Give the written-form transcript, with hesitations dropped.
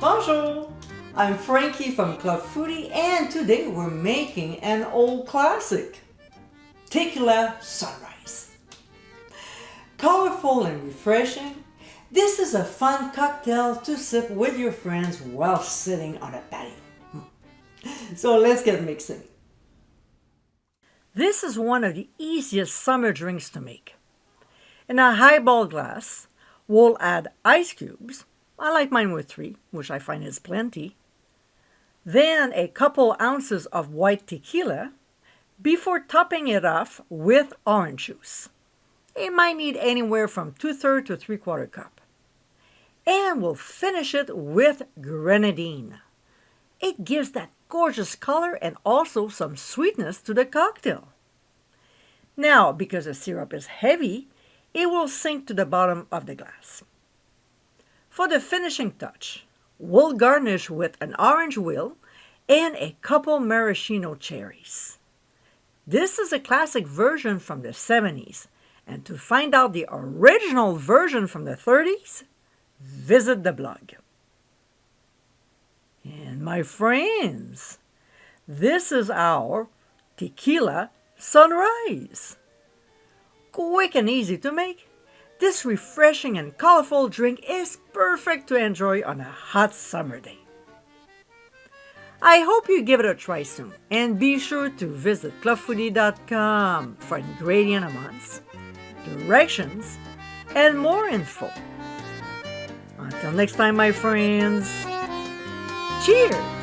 Bonjour! I'm Frankie from Club Foodie, and today we're making an old classic, Tequila Sunrise. Colorful and refreshing, this is a fun cocktail to sip with your friends while sitting on a patio. So let's get mixing. This is one of the easiest summer drinks to make. In a highball glass, we'll add ice cubes. I like mine with 3, which I find is plenty. Then a couple ounces of white tequila before topping it off with orange juice. It might need anywhere from 2/3 to 3/4 cup. And we'll finish it with grenadine. It gives that gorgeous color and also some sweetness to the cocktail. Now, because the syrup is heavy, it will sink to the bottom of the glass. For the finishing touch, we'll garnish with an orange wheel and a couple maraschino cherries. This is a classic version from the 70s, and to find out the original version from the 30s, visit the blog. And my friends, this is our Tequila Sunrise. Quick and easy to make, this refreshing and colorful drink is perfect to enjoy on a hot summer day. I hope you give it a try soon, and be sure to visit clubfoodie.com for ingredient amounts, directions, and more info. Until next time, my friends, cheers!